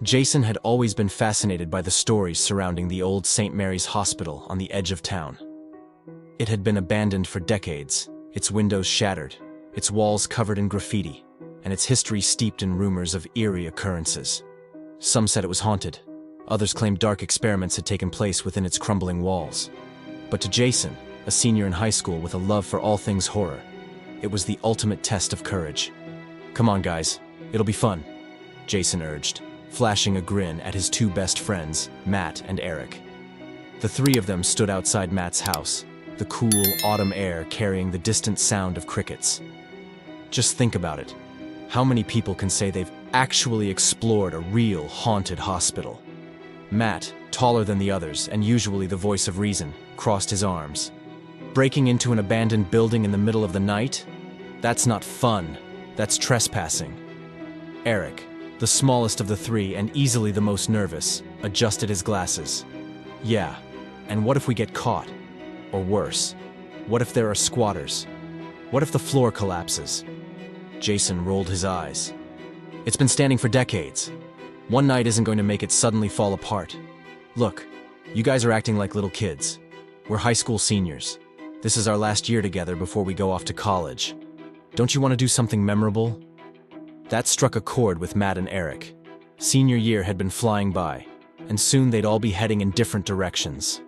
Jason had always been fascinated by the stories surrounding the old St. Mary's Hospital on the edge of town. It had been abandoned for decades, its windows shattered, its walls covered in graffiti, and its history steeped in rumors of eerie occurrences. Some said it was haunted. Others claimed dark experiments had taken place within its crumbling walls. But to Jason, a senior in high school with a love for all things horror, it was the ultimate test of courage. "Come on, guys. It'll be fun," Jason urged, flashing a grin at his two best friends, Matt and Eric. The three of them stood outside Matt's house, the cool autumn air carrying the distant sound of crickets. Just think about it. How many people can say they've actually explored a real haunted hospital? Matt, taller than the others and usually the voice of reason, crossed his arms. Breaking into an abandoned building in the middle of the night? That's not fun. That's trespassing. Eric, the smallest of the three and easily the most nervous, adjusted his glasses. Yeah, and what if we get caught? Or worse, what if there are squatters? What if the floor collapses? Jason rolled his eyes. It's been standing for decades. One night isn't going to make it suddenly fall apart. Look, you guys are acting like little kids. We're high school seniors. This is our last year together before we go off to college. Don't you want to do something memorable? That struck a chord with Matt and Eric. Senior year had been flying by, and soon they'd all be heading in different directions.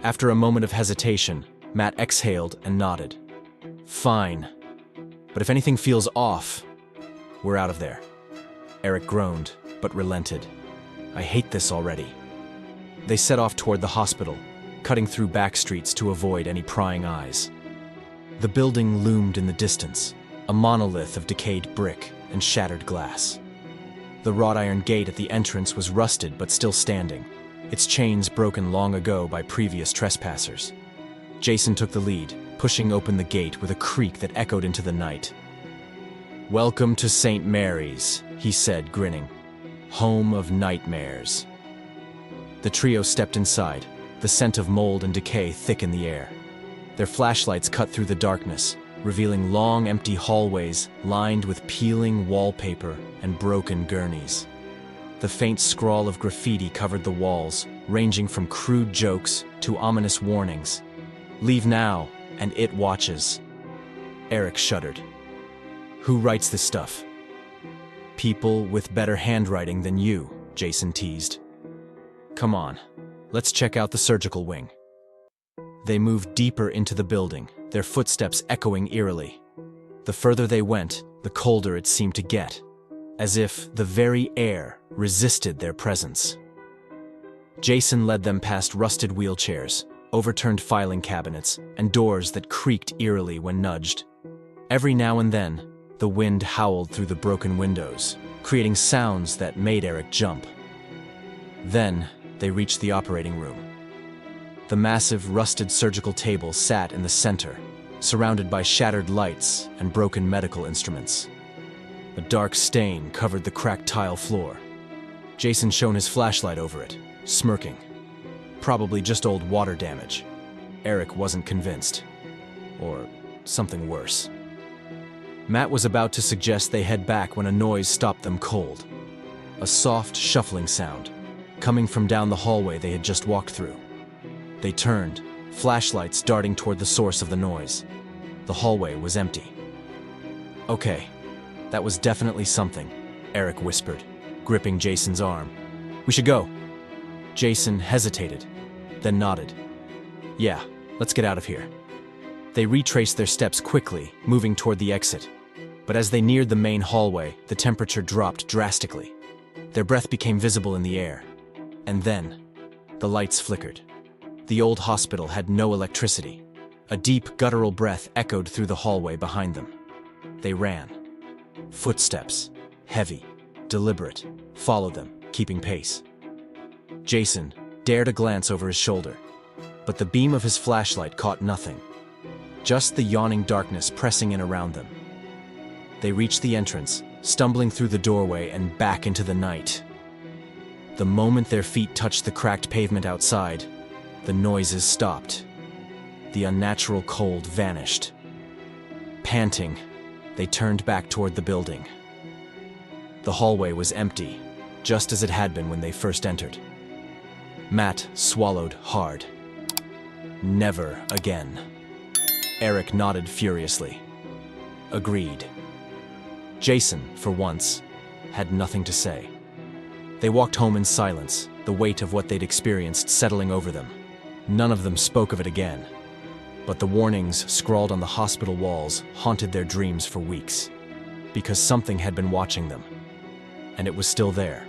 After a moment of hesitation, Matt exhaled and nodded. Fine. But if anything feels off, we're out of there. Eric groaned, but relented. I hate this already. They set off toward the hospital, cutting through back streets to avoid any prying eyes. The building loomed in the distance, a monolith of decayed brick and shattered glass. The wrought iron gate at the entrance was rusted but still standing, its chains broken long ago by previous trespassers. Jason took the lead, pushing open the gate with a creak that echoed into the night. "Welcome to St. Mary's," he said, grinning. "Home of nightmares." The trio stepped inside, the scent of mold and decay thick in the air. Their flashlights cut through the darkness, revealing long, empty hallways lined with peeling wallpaper and broken gurneys. The faint scrawl of graffiti covered the walls, ranging from crude jokes to ominous warnings. "Leave now, and it watches." Eric shuddered. "Who writes this stuff?" "People with better handwriting than you," Jason teased. "Come on, let's check out the surgical wing." They moved deeper into the building, their footsteps echoing eerily. The further they went, the colder it seemed to get, as if the very air resisted their presence. Jason led them past rusted wheelchairs, overturned filing cabinets, and doors that creaked eerily when nudged. Every now and then, the wind howled through the broken windows, creating sounds that made Eric jump. Then, they reached the operating room. The massive, rusted surgical table sat in the center, surrounded by shattered lights and broken medical instruments. A dark stain covered the cracked tile floor. Jason shone his flashlight over it, smirking. Probably just old water damage. Eric wasn't convinced. Or something worse. Matt was about to suggest they head back when a noise stopped them cold. A soft, shuffling sound, coming from down the hallway they had just walked through. They turned, flashlights darting toward the source of the noise. The hallway was empty. "Okay, that was definitely something," Eric whispered, gripping Jason's arm. "We should go." Jason hesitated, then nodded. "Yeah, let's get out of here." They retraced their steps quickly, moving toward the exit. But as they neared the main hallway, the temperature dropped drastically. Their breath became visible in the air. And then, the lights flickered. The old hospital had no electricity. A deep, guttural breath echoed through the hallway behind them. They ran. Footsteps, heavy, deliberate, followed them, keeping pace. Jason dared a glance over his shoulder, but the beam of his flashlight caught nothing. Just the yawning darkness pressing in around them. They reached the entrance, stumbling through the doorway and back into the night. The moment their feet touched the cracked pavement outside, the noises stopped. The unnatural cold vanished. Panting, they turned back toward the building. The hallway was empty. just as it had been when they first entered. Matt swallowed hard. Never again. Eric nodded furiously. Agreed. Jason, for once, had nothing to say. They walked home in silence, the weight of what they'd experienced settling over them. None of them spoke of it again. But the warnings scrawled on the hospital walls haunted their dreams for weeks, because something had been watching them, and it was still there.